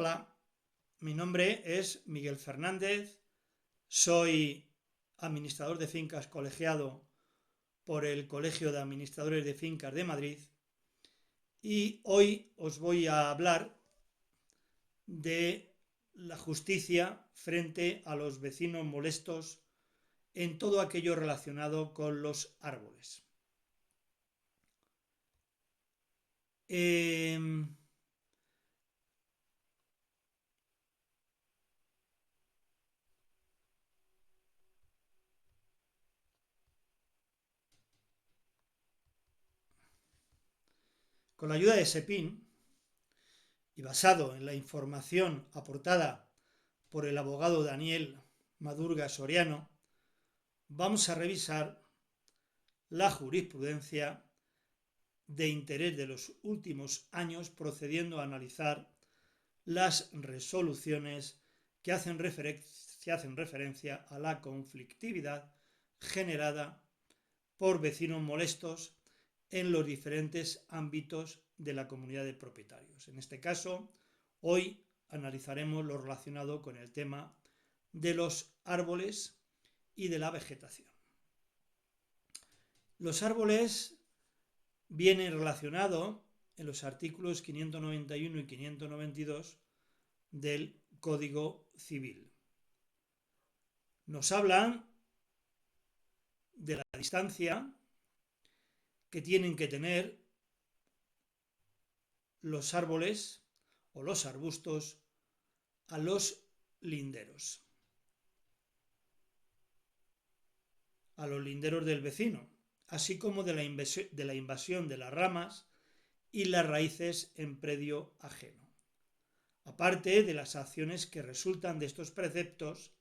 Hola, mi nombre es Miguel Fernández, soy administrador de fincas colegiado por el Colegio de Administradores de Fincas de Madrid y hoy os voy a hablar de la justicia frente a los vecinos molestos en todo aquello relacionado con los árboles. Con la ayuda de SEPIN y basado en la información aportada por el abogado Daniel Madurga Soriano, vamos a revisar la jurisprudencia de interés de los últimos años, procediendo a analizar las resoluciones que hacen referencia a la conflictividad generada por vecinos molestos en los diferentes ámbitos de la comunidad de propietarios. En este caso, hoy analizaremos lo relacionado con el tema de los árboles y de la vegetación. Los árboles vienen relacionados en los artículos 591 y 592 del Código Civil. Nos hablan de la distancia que tienen que tener los árboles o los arbustos a los linderos, del vecino, así como de la invasión de las ramas y las raíces en predio ajeno. Aparte de las acciones que resultan de estos preceptos,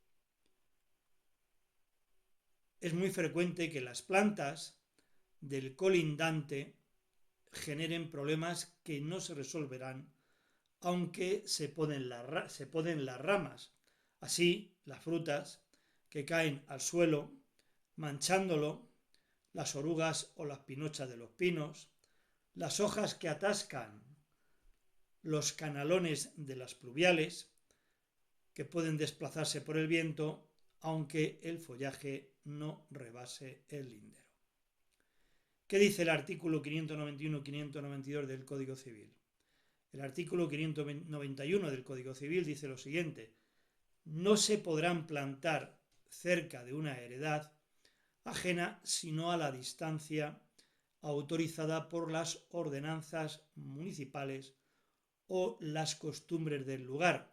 es muy frecuente que las plantas del colindante generen problemas que no se resolverán aunque se poden las ramas. Así, las frutas que caen al suelo, manchándolo, las orugas o las pinochas de los pinos, las hojas que atascan los canalones de las pluviales, que pueden desplazarse por el viento, aunque el follaje no rebase el lindero. ¿Qué dice el artículo 591 y 592 del Código Civil? El artículo 591 del Código Civil dice lo siguiente: no se podrán plantar cerca de una heredad ajena sino a la distancia autorizada por las ordenanzas municipales o las costumbres del lugar.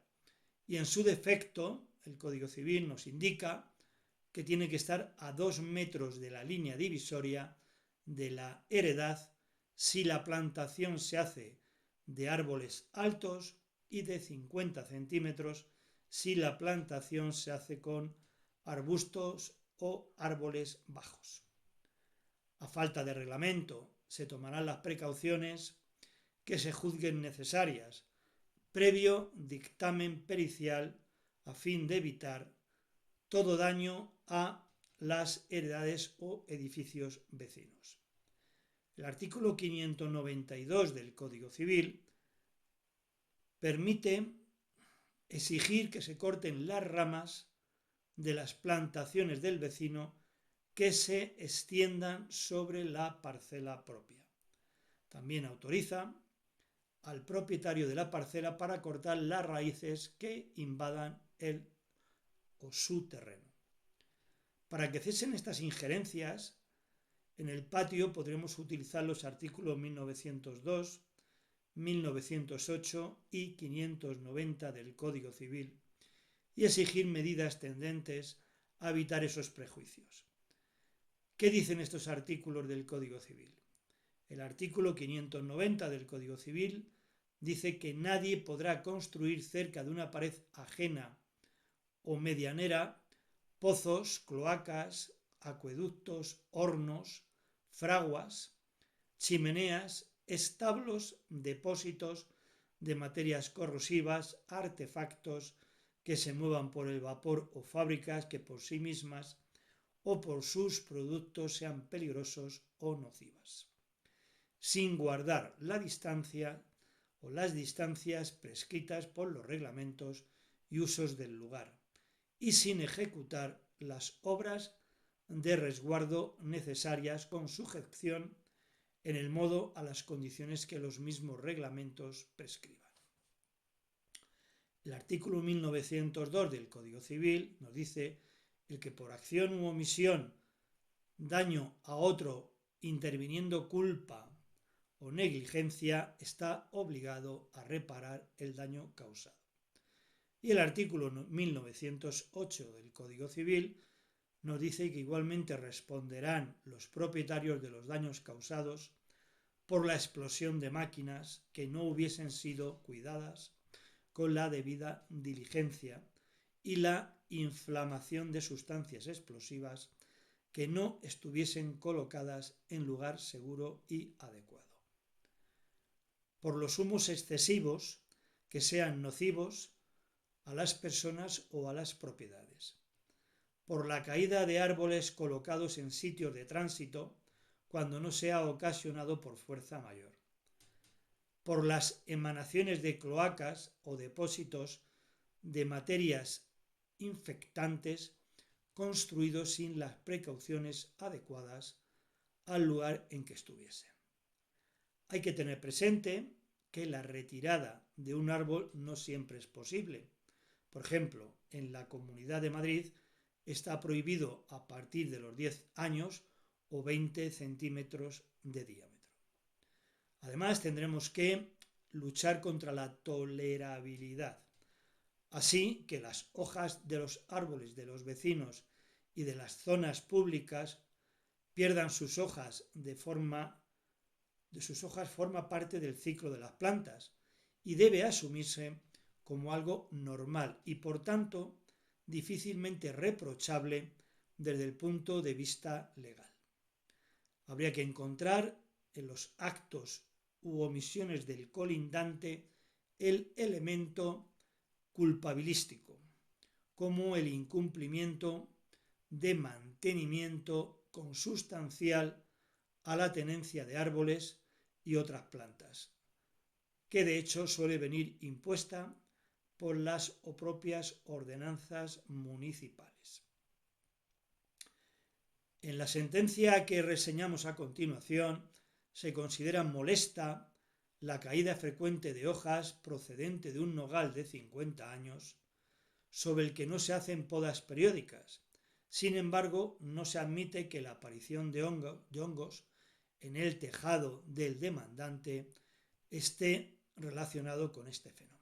Y en su defecto, el Código Civil nos indica que tiene que estar a 2 metros de la línea divisoria de la heredad si la plantación se hace de árboles altos y de 50 centímetros si la plantación se hace con arbustos o árboles bajos. A falta de reglamento, se tomarán las precauciones que se juzguen necesarias, previo dictamen pericial, a fin de evitar todo daño a las heredades o edificios vecinos. El artículo 592 del Código Civil permite exigir que se corten las ramas de las plantaciones del vecino que se extiendan sobre la parcela propia. También autoriza al propietario de la parcela para cortar las raíces que invadan el o su terreno. Para que cesen estas injerencias, en el patio podremos utilizar los artículos 1902, 1908 y 590 del Código Civil y exigir medidas tendentes a evitar esos prejuicios. ¿Qué dicen estos artículos del Código Civil? El artículo 590 del Código Civil dice que nadie podrá construir cerca de una pared ajena o medianera pozos, cloacas, acueductos, hornos, fraguas, chimeneas, establos, depósitos de materias corrosivas, artefactos que se muevan por el vapor o fábricas que por sí mismas o por sus productos sean peligrosos o nocivas, sin guardar la distancia o las distancias prescritas por los reglamentos y usos del lugar, y sin ejecutar las obras de resguardo necesarias con sujeción en el modo a las condiciones que los mismos reglamentos prescriban. El artículo 1902 del Código Civil nos dice el que por acción u omisión daño a otro interviniendo culpa o negligencia está obligado a reparar el daño causado. Y el artículo 1908 del Código Civil nos dice que igualmente responderán los propietarios de los daños causados por la explosión de máquinas que no hubiesen sido cuidadas con la debida diligencia y la inflamación de sustancias explosivas que no estuviesen colocadas en lugar seguro y adecuado. Por los humos excesivos que sean nocivos a las personas o a las propiedades. Por la caída de árboles colocados en sitios de tránsito cuando no sea ocasionado por fuerza mayor. Por las emanaciones de cloacas o depósitos de materias infectantes construidos sin las precauciones adecuadas al lugar en que estuviesen. Hay que tener presente que la retirada de un árbol no siempre es posible. Por ejemplo, en la Comunidad de Madrid está prohibido a partir de los 10 años o 20 centímetros de diámetro. Además, tendremos que luchar contra la tolerabilidad, así que las hojas de los árboles de los vecinos y de las zonas públicas pierdan sus hojas forma parte del ciclo de las plantas y debe asumirse como algo normal y por tanto difícilmente reprochable desde el punto de vista legal. Habría que encontrar en los actos u omisiones del colindante el elemento culpabilístico, como el incumplimiento de mantenimiento consustancial a la tenencia de árboles y otras plantas, que de hecho suele venir impuesta por las o propias ordenanzas municipales. En la sentencia que reseñamos a continuación se considera molesta la caída frecuente de hojas procedente de un nogal de 50 años sobre el que no se hacen podas periódicas. Sin embargo, no se admite que la aparición de hongos en el tejado del demandante esté relacionado con este fenómeno.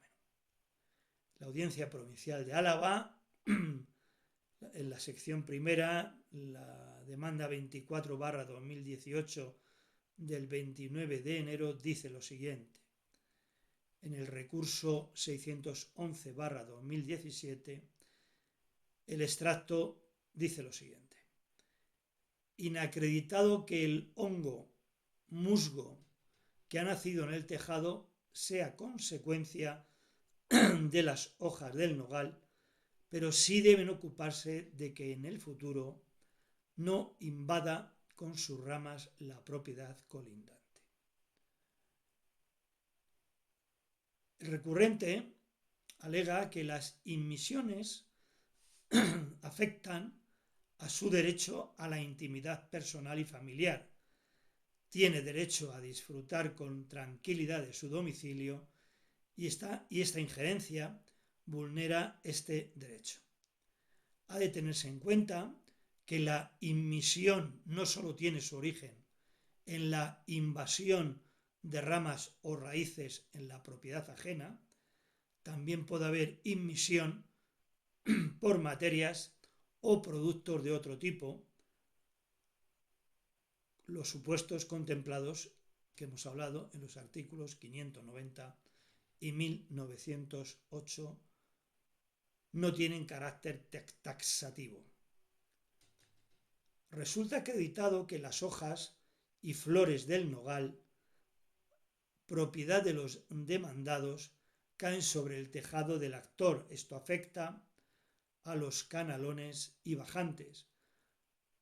La Audiencia Provincial de Álava, en la sección primera, la demanda 24/2018 del 29 de enero, dice lo siguiente. En el recurso 611/2017, el extracto dice lo siguiente. Inacreditado que el hongo musgo que ha nacido en el tejado sea consecuencia de las hojas del nogal, pero sí deben ocuparse de que en el futuro no invada con sus ramas la propiedad colindante. El recurrente alega que las inmisiones afectan a su derecho a la intimidad personal y familiar. Tiene derecho a disfrutar con tranquilidad de su domicilio y esta injerencia vulnera este derecho. Ha de tenerse en cuenta que la inmisión no solo tiene su origen en la invasión de ramas o raíces en la propiedad ajena, también puede haber inmisión por materias o productos de otro tipo, los supuestos contemplados que hemos hablado en los artículos 590 y 1908 no tienen carácter taxativo. Resulta acreditado que las hojas y flores del nogal, propiedad de los demandados, caen sobre el tejado del actor. Esto afecta a los canalones y bajantes.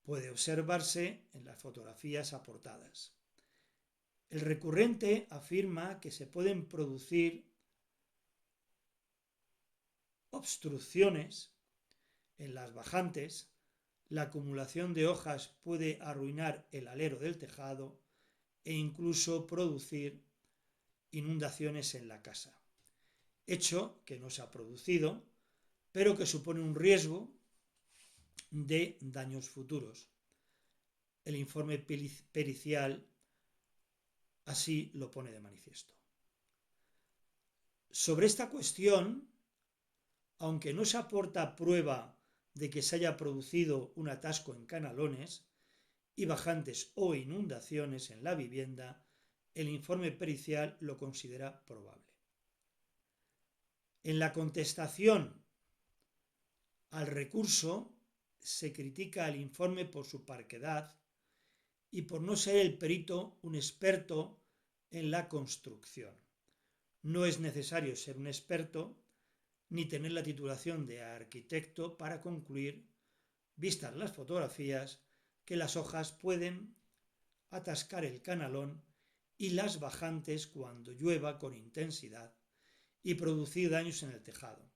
Puede observarse en las fotografías aportadas. El recurrente afirma que se pueden producir obstrucciones en las bajantes, la acumulación de hojas puede arruinar el alero del tejado e incluso producir inundaciones en la casa, hecho que no se ha producido, pero que supone un riesgo de daños futuros. El informe pericial así lo pone de manifiesto. Sobre esta cuestión, aunque no se aporta prueba de que se haya producido un atasco en canalones y bajantes o inundaciones en la vivienda, el informe pericial lo considera probable. En la contestación al recurso se critica al informe por su parquedad y por no ser el perito un experto en la construcción. No es necesario ser un experto ni tener la titulación de arquitecto para concluir, vistas las fotografías, que las hojas pueden atascar el canalón y las bajantes cuando llueva con intensidad y producir daños en el tejado.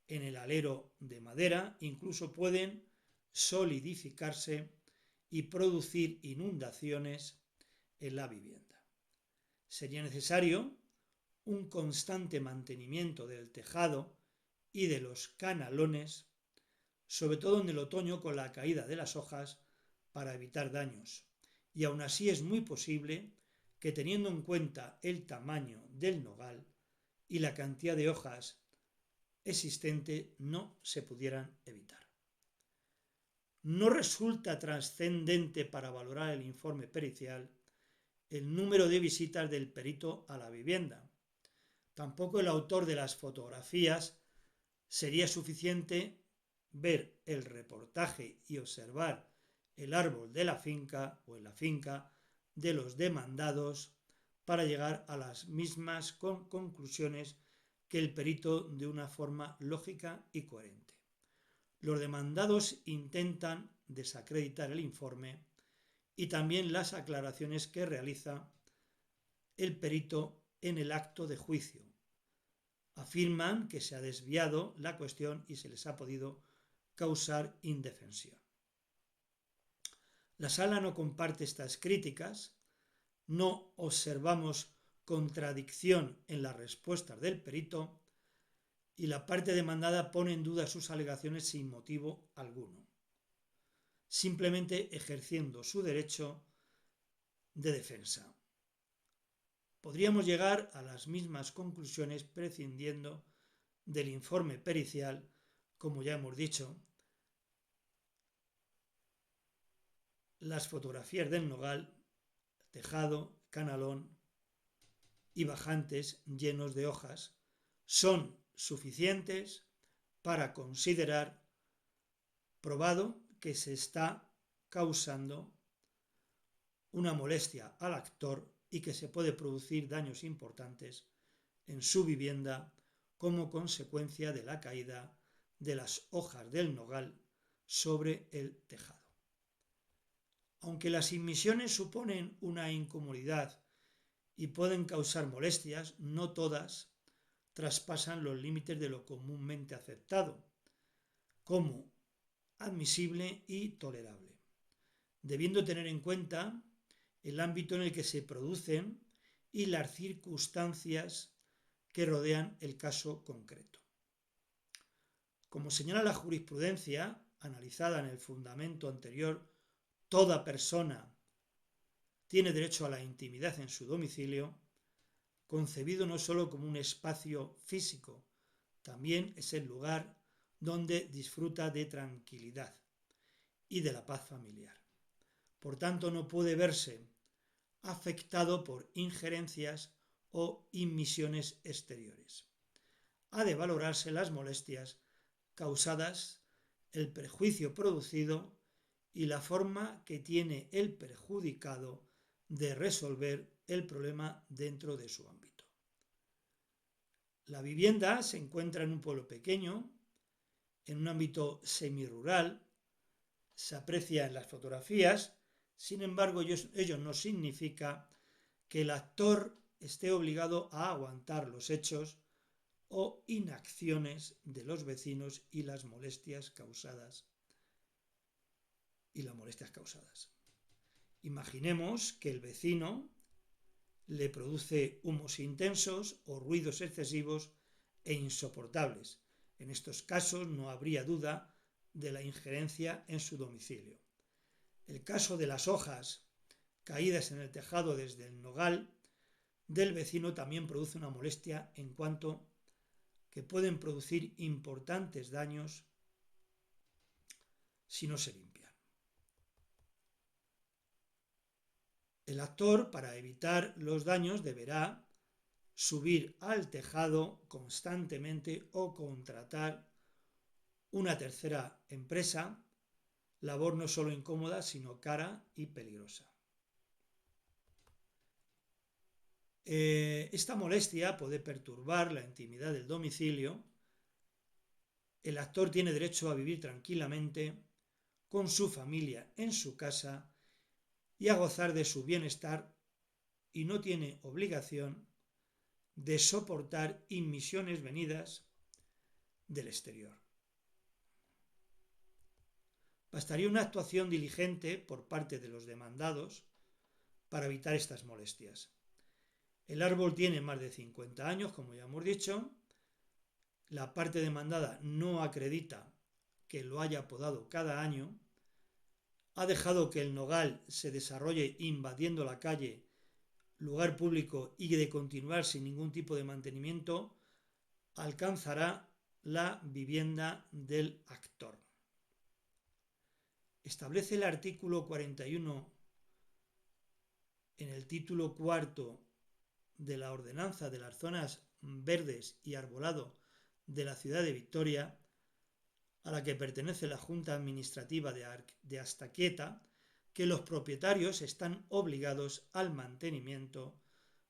En el alero de madera incluso pueden solidificarse y producir inundaciones en la vivienda. Sería necesario un constante mantenimiento del tejado y de los canalones, sobre todo en el otoño con la caída de las hojas, para evitar daños. Y aún así es muy posible que, teniendo en cuenta el tamaño del nogal y la cantidad de hojas existente, no se pudieran evitar. No resulta trascendente para valorar el informe pericial el número de visitas del perito a la vivienda. Tampoco el autor de las fotografías sería suficiente ver el reportaje y observar el árbol de la finca o en la finca de los demandados para llegar a las mismas conclusiones que el perito de una forma lógica y coherente. Los demandados intentan desacreditar el informe y también las aclaraciones que realiza el perito en el acto de juicio. Afirman que se ha desviado la cuestión y se les ha podido causar indefensión. La sala no comparte estas críticas, no observamos contradicción en las respuestas del perito y la parte demandada pone en duda sus alegaciones sin motivo alguno, simplemente ejerciendo su derecho de defensa. Podríamos llegar a las mismas conclusiones prescindiendo del informe pericial, como ya hemos dicho. Las fotografías del nogal, tejado, canalón y bajantes llenos de hojas son suficientes para considerar probado que se está causando una molestia al actor y que se puede producir daños importantes en su vivienda como consecuencia de la caída de las hojas del nogal sobre el tejado. Aunque las inmisiones suponen una incomodidad y pueden causar molestias, no todas traspasan los límites de lo comúnmente aceptado como admisible y tolerable, debiendo tener en cuenta el ámbito en el que se producen y las circunstancias que rodean el caso concreto. Como señala la jurisprudencia, analizada en el fundamento anterior, toda persona tiene derecho a la intimidad en su domicilio, concebido no solo como un espacio físico, también es el lugar donde disfruta de tranquilidad y de la paz familiar. Por tanto, no puede verse afectado por injerencias o inmisiones exteriores. Ha de valorarse las molestias causadas, el perjuicio producido y la forma que tiene el perjudicado de resolver el problema dentro de su ámbito. La vivienda se encuentra en un pueblo pequeño, en un ámbito semirural, se aprecia en las fotografías, sin embargo ello no significa que el actor esté obligado a aguantar los hechos o inacciones de los vecinos y las molestias causadas. Imaginemos que el vecino le produce humos intensos o ruidos excesivos e insoportables. En estos casos no habría duda de la injerencia en su domicilio. El caso de las hojas caídas en el tejado desde el nogal del vecino también produce una molestia en cuanto que pueden producir importantes daños si no se limpian. El actor, para evitar los daños, deberá subir al tejado constantemente o contratar una tercera empresa, labor no solo incómoda, sino cara y peligrosa. Esta molestia puede perturbar la intimidad del domicilio. El actor tiene derecho a vivir tranquilamente con su familia en su casa y a gozar de su bienestar, y no tiene obligación de soportar inmisiones venidas del exterior. Bastaría una actuación diligente por parte de los demandados para evitar estas molestias. El árbol tiene más de 50 años, como ya hemos dicho. La parte demandada no acredita que lo haya podado cada año. Ha dejado que el nogal se desarrolle invadiendo la calle, lugar público, y de continuar sin ningún tipo de mantenimiento, alcanzará la vivienda del actor. Establece el artículo 41 en el título cuarto de la ordenanza de las zonas verdes y arbolado de la ciudad de Vitoria, a la que pertenece la Junta Administrativa de Astaquieta, que los propietarios están obligados al mantenimiento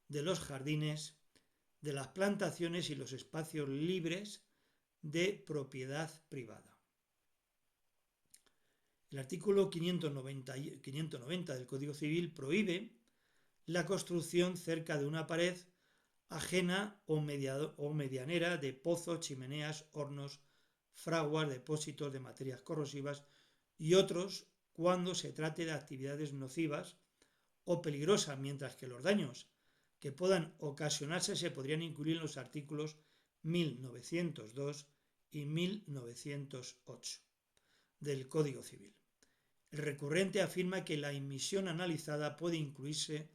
de los jardines, de las plantaciones y los espacios libres de propiedad privada. El artículo 590 del Código Civil prohíbe la construcción cerca de una pared ajena o medianera de pozos, chimeneas, hornos, fraguas, depósitos de materias corrosivas y otros cuando se trate de actividades nocivas o peligrosas, mientras que los daños que puedan ocasionarse se podrían incluir en los artículos 1902 y 1908 del Código Civil. El recurrente afirma que la inmisión analizada puede incluirse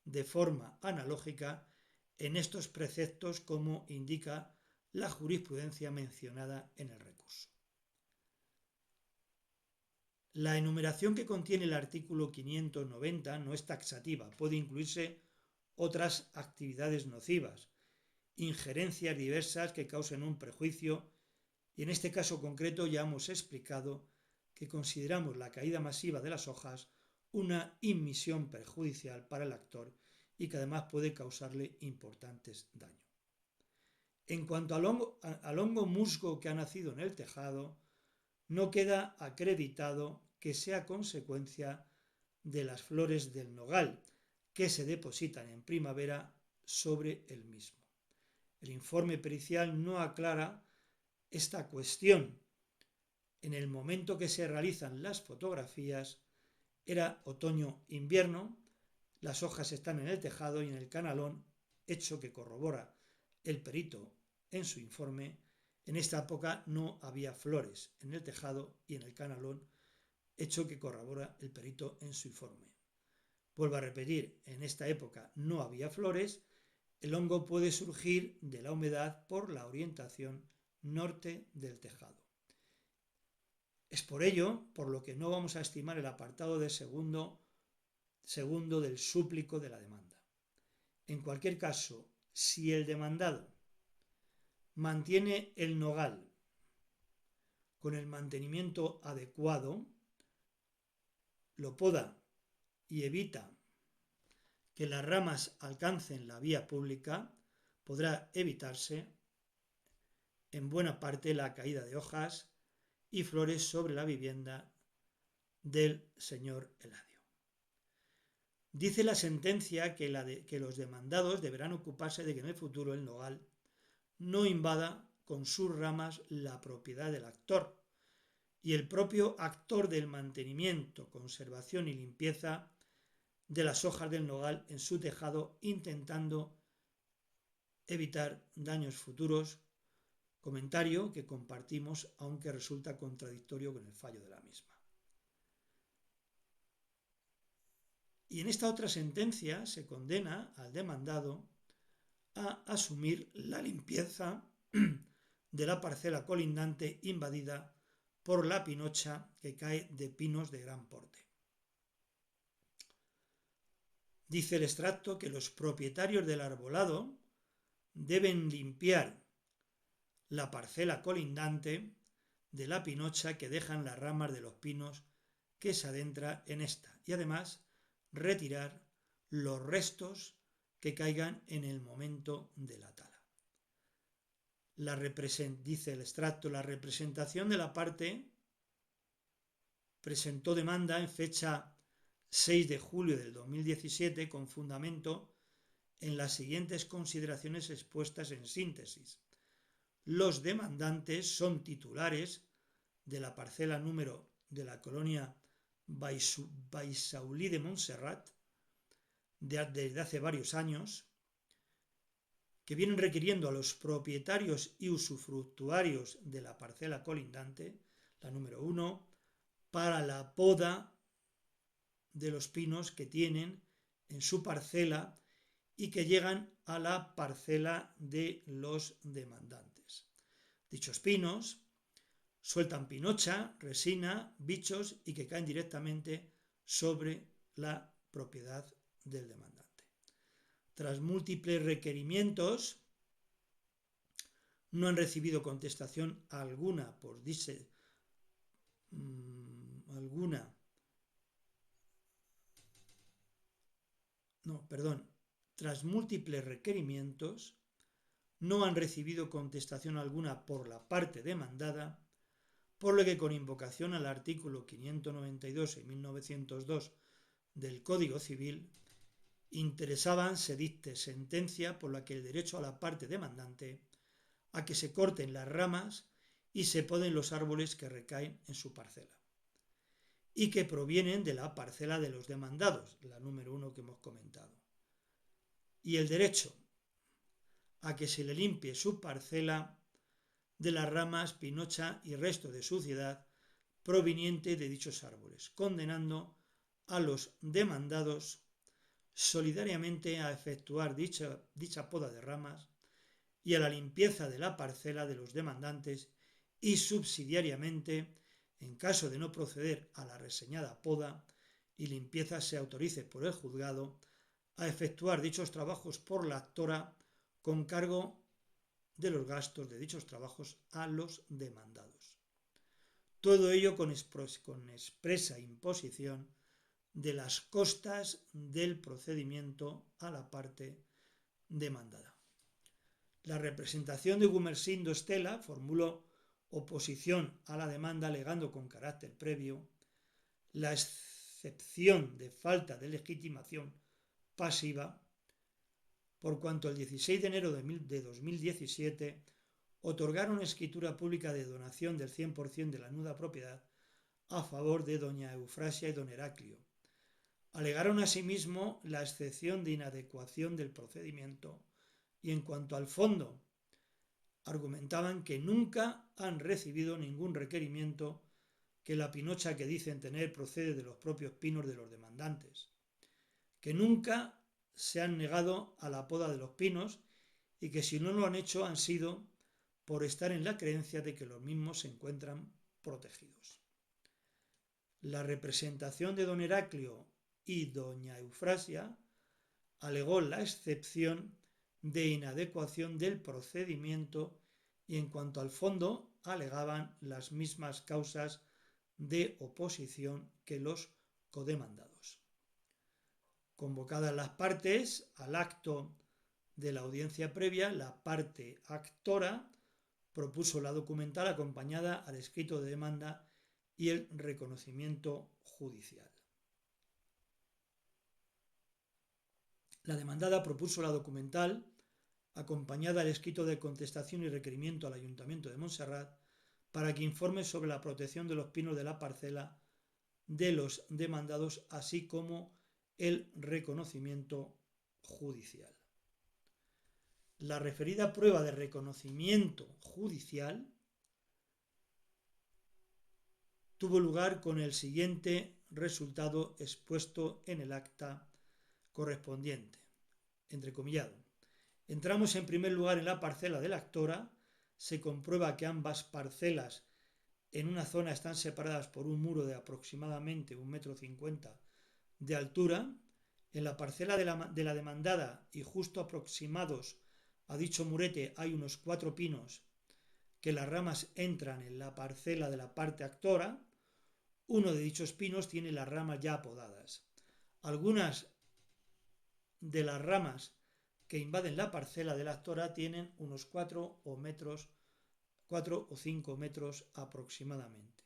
de forma analógica en estos preceptos, como indica la jurisprudencia mencionada en el recurso. La enumeración que contiene el artículo 590 no es taxativa, puede incluirse otras actividades nocivas, injerencias diversas que causen un perjuicio, y en este caso concreto ya hemos explicado que consideramos la caída masiva de las hojas una inmisión perjudicial para el actor y que además puede causarle importantes daños. En cuanto al hongo musgo que ha nacido en el tejado, no queda acreditado que sea consecuencia de las flores del nogal que se depositan en primavera sobre el mismo. El informe pericial no aclara esta cuestión. En el momento que se realizan las fotografías era otoño-invierno, las hojas están en el tejado y en el canalón, hecho que corrobora el perito en su informe. En esta época no había flores en el tejado y en el canalón, hecho que corrobora el perito en su informe. Vuelvo a repetir, en esta época no había flores. El hongo puede surgir de la humedad por la orientación norte del tejado. Es por ello por lo que no vamos a estimar el apartado de segundo del súplico de la demanda. En cualquier caso, si el demandado mantiene el nogal con el mantenimiento adecuado, lo poda y evita que las ramas alcancen la vía pública, podrá evitarse en buena parte la caída de hojas y flores sobre la vivienda del señor Eladio. Dice la sentencia que los demandados deberán ocuparse de que en el futuro el nogal no invada con sus ramas la propiedad del actor, y el propio actor del mantenimiento, conservación y limpieza de las hojas del nogal en su tejado, intentando evitar daños futuros, comentario que compartimos aunque resulta contradictorio con el fallo de la misma. Y en esta otra sentencia se condena al demandado a asumir la limpieza de la parcela colindante invadida por la pinocha que cae de pinos de gran porte. Dice el extracto que los propietarios del arbolado deben limpiar la parcela colindante de la pinocha que dejan las ramas de los pinos que se adentra en esta, y además retirar los restos que caigan en el momento de la tala. Dice el extracto, la representación de la parte presentó demanda en fecha 6 de julio del 2017 con fundamento en las siguientes consideraciones expuestas en síntesis. Los demandantes son titulares de la parcela número de la colonia Baixaulí de Montserrat desde hace varios años, que vienen requiriendo a los propietarios y usufructuarios de la parcela colindante, la número 1, para la poda de los pinos que tienen en su parcela y que llegan a la parcela de los demandantes. Dichos pinos sueltan pinocha, resina, bichos y que caen directamente sobre la propiedad del demandante. Tras múltiples requerimientos, no han recibido contestación alguna Tras múltiples requerimientos, no han recibido contestación alguna por la parte demandada, por lo que con invocación al artículo 592 y 1902 del Código Civil, interesaban se dicte sentencia por la que el derecho a la parte demandante a que se corten las ramas y se poden los árboles que recaen en su parcela y que provienen de la parcela de los demandados, la número 1 que hemos comentado, y el derecho a que se le limpie su parcela de las ramas, pinocha y resto de suciedad proveniente de dichos árboles, condenando a los demandados solidariamente a efectuar dicha poda de ramas y a la limpieza de la parcela de los demandantes y subsidiariamente, en caso de no proceder a la reseñada poda y limpieza, se autorice por el juzgado a efectuar dichos trabajos por la actora con cargo de los gastos de dichos trabajos a los demandados. Todo ello con expresa imposición de las costas del procedimiento a la parte demandada. La representación de Gumersindo Stella formuló oposición a la demanda alegando con carácter previo la excepción de falta de legitimación pasiva, por cuanto el 16 de enero de 2017 otorgaron escritura pública de donación del 100% de la nuda propiedad a favor de doña Eufrasia y don Heraclio. Alegaron asimismo la excepción de inadecuación del procedimiento y en cuanto al fondo, argumentaban que nunca han recibido ningún requerimiento, que la pinocha que dicen tener procede de los propios pinos de los demandantes, que nunca se han negado a la poda de los pinos y que si no lo han hecho han sido por estar en la creencia de que los mismos se encuentran protegidos. La representación de don Heraclio y doña Eufrasia alegó la excepción de inadecuación del procedimiento y en cuanto al fondo alegaban las mismas causas de oposición que los codemandados. Convocadas las partes al acto de la audiencia previa, la parte actora propuso la documental acompañada al escrito de demanda y el reconocimiento judicial. La demandada propuso la documental, acompañada al escrito de contestación y requerimiento al Ayuntamiento de Montserrat, para que informe sobre la protección de los pinos de la parcela de los demandados, así como el reconocimiento judicial. La referida prueba de reconocimiento judicial tuvo lugar con el siguiente resultado expuesto en el acta correspondiente, entrecomillado. Entramos en primer lugar en la parcela de la actora, se comprueba que ambas parcelas en una zona están separadas por un muro de aproximadamente 1,50 m de altura. En la parcela de la demandada y justo aproximados a dicho murete hay unos 4 pinos que las ramas entran en la parcela de la parte actora. Uno de dichos pinos tiene las ramas ya podadas. Algunas de las ramas que invaden la parcela de la actora tienen unos 4 o 5 metros aproximadamente.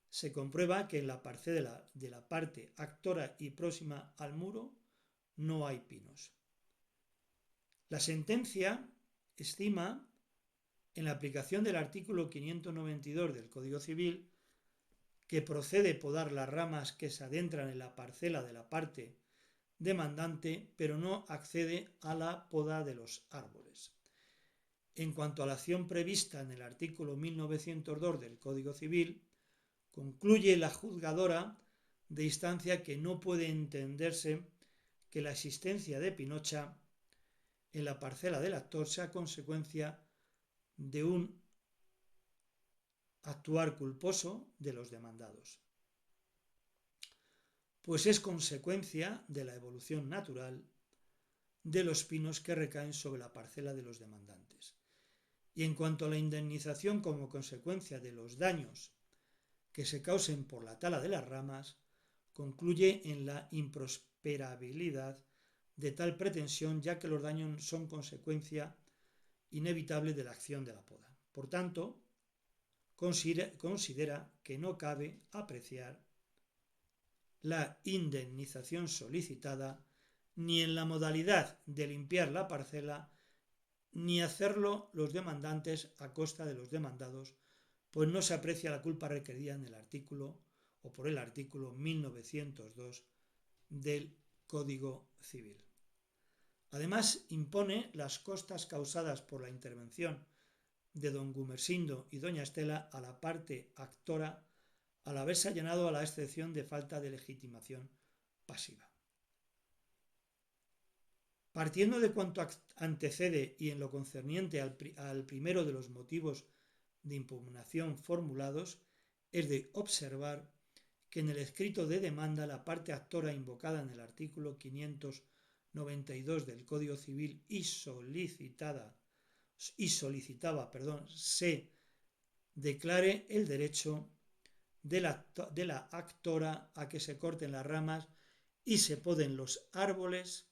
Se comprueba que en la parcela de la parte actora y próxima al muro no hay pinos. La sentencia estima, en la aplicación del artículo 592 del Código Civil, que procede podar las ramas que se adentran en la parcela de la parte demandante, pero no accede a la poda de los árboles. En cuanto a la acción prevista en el artículo 1902 del Código Civil, concluye la juzgadora de instancia que no puede entenderse que la existencia de pinocha en la parcela del actor sea consecuencia de un actuar culposo de los demandados, pues es consecuencia de la evolución natural de los pinos que recaen sobre la parcela de los demandantes. Y en cuanto a la indemnización como consecuencia de los daños que se causen por la tala de las ramas, concluye en la improsperabilidad de tal pretensión, ya que los daños son consecuencia inevitable de la acción de la poda. Por tanto, considera que no cabe apreciar la indemnización solicitada ni en la modalidad de limpiar la parcela, ni hacerlo los demandantes a costa de los demandados, pues no se aprecia la culpa requerida en el artículo o por el artículo 1902 del Código Civil. Además, impone las costas causadas por la intervención de don Gumersindo y doña Estela a la parte actora al haberse allanado a la excepción de falta de legitimación pasiva. Partiendo de cuanto antecede y en lo concerniente al primero de los motivos de impugnación formulados, es de observar que en el escrito de demanda la parte actora invocada en el artículo 592 del Código Civil y solicitaba se declare el derecho de la actora a que se corten las ramas y se poden los árboles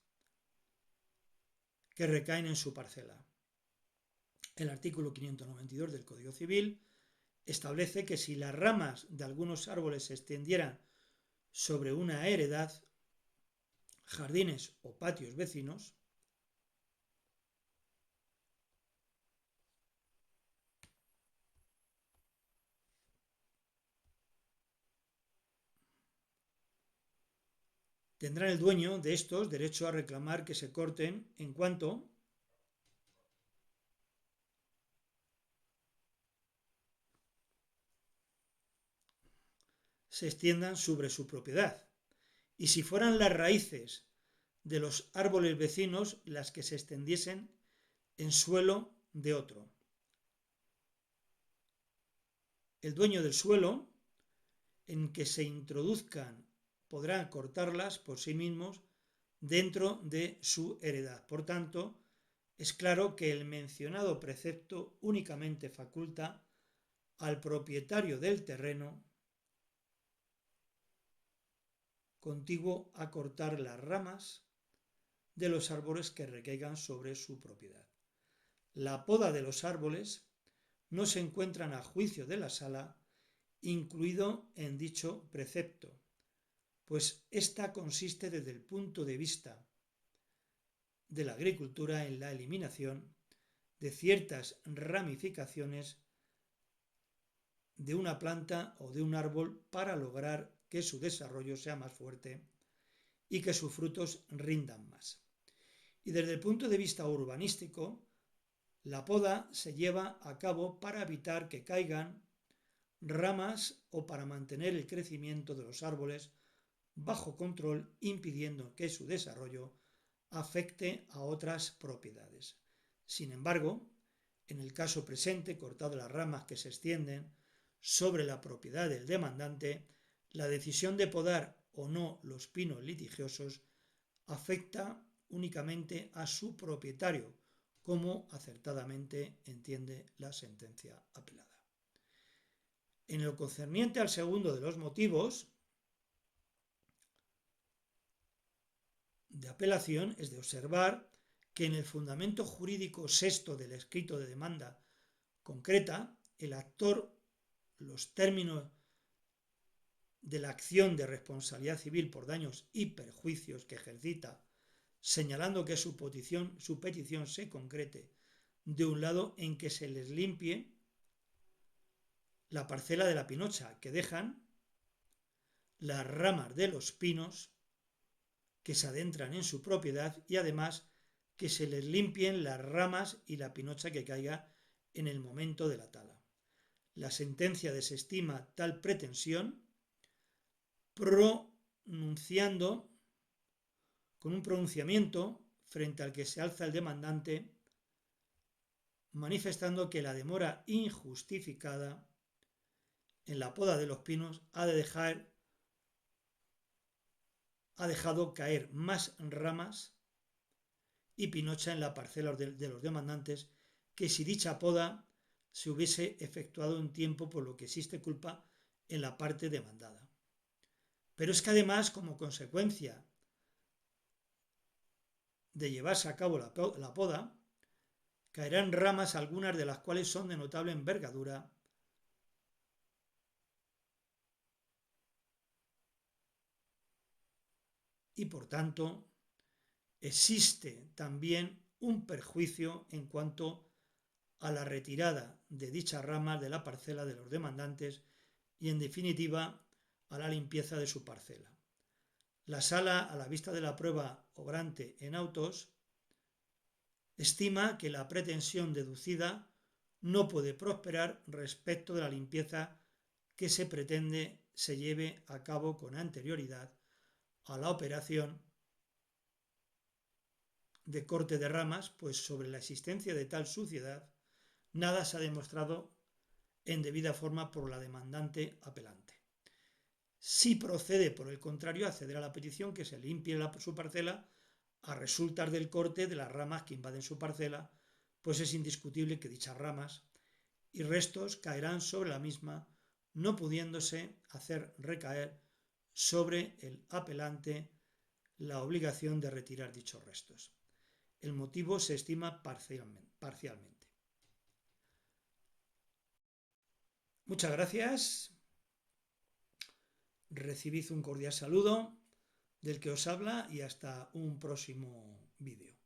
que recaen en su parcela. El artículo 592 del Código Civil establece que si las ramas de algunos árboles se extendieran sobre una heredad, jardines o patios vecinos, tendrá el dueño de estos derecho a reclamar que se corten en cuanto se extiendan sobre su propiedad, y si fueran las raíces de los árboles vecinos las que se extendiesen en suelo de otro. El dueño del suelo en que se introduzcan podrá cortarlas por sí mismos dentro de su heredad. Por tanto, es claro que el mencionado precepto únicamente faculta al propietario del terreno contiguo a cortar las ramas de los árboles que recaigan sobre su propiedad. La poda de los árboles no se encuentran a juicio de la sala incluido en dicho precepto, pues ésta consiste desde el punto de vista de la agricultura en la eliminación de ciertas ramificaciones de una planta o de un árbol para lograr que su desarrollo sea más fuerte y que sus frutos rindan más. Y desde el punto de vista urbanístico, la poda se lleva a cabo para evitar que caigan ramas o para mantener el crecimiento de los árboles bajo control, impidiendo que su desarrollo afecte a otras propiedades. Sin embargo, en el caso presente, cortado las ramas que se extienden sobre la propiedad del demandante, la decisión de podar o no los pinos litigiosos afecta únicamente a su propietario, como acertadamente entiende la sentencia apelada. En lo concerniente al segundo de los motivos de apelación, es de observar que en el fundamento jurídico sexto del escrito de demanda concreta, el actor, los términos de la acción de responsabilidad civil por daños y perjuicios que ejercita, señalando que su petición se concrete de un lado en que se les limpie la parcela de la pinocha que dejan las ramas de los pinos que se adentran en su propiedad y además que se les limpien las ramas y la pinocha que caiga en el momento de la tala. La sentencia desestima tal pretensión pronunciando con un pronunciamiento frente al que se alza el demandante, manifestando que la demora injustificada en la poda de los pinos ha dejado caer más ramas y pinocha en la parcela de los demandantes que si dicha poda se hubiese efectuado en tiempo, por lo que existe culpa en la parte demandada. Pero es que además, como consecuencia de llevarse a cabo la poda, caerán ramas, algunas de las cuales son de notable envergadura, y por tanto existe también un perjuicio en cuanto a la retirada de dichas ramas de la parcela de los demandantes y, en definitiva, a la limpieza de su parcela. La Sala, a la vista de la prueba obrante en autos, estima que la pretensión deducida no puede prosperar respecto de la limpieza que se pretende se lleve a cabo con anterioridad a la operación de corte de ramas, pues sobre la existencia de tal suciedad nada se ha demostrado en debida forma por la demandante apelante. Si procede, por el contrario, acceder a la petición que se limpie su parcela a resultas del corte de las ramas que invaden su parcela, pues es indiscutible que dichas ramas y restos caerán sobre la misma, no pudiéndose hacer recaer sobre el apelante la obligación de retirar dichos restos. El motivo se estima parcialmente. Muchas gracias. Recibid un cordial saludo del que os habla y hasta un próximo vídeo.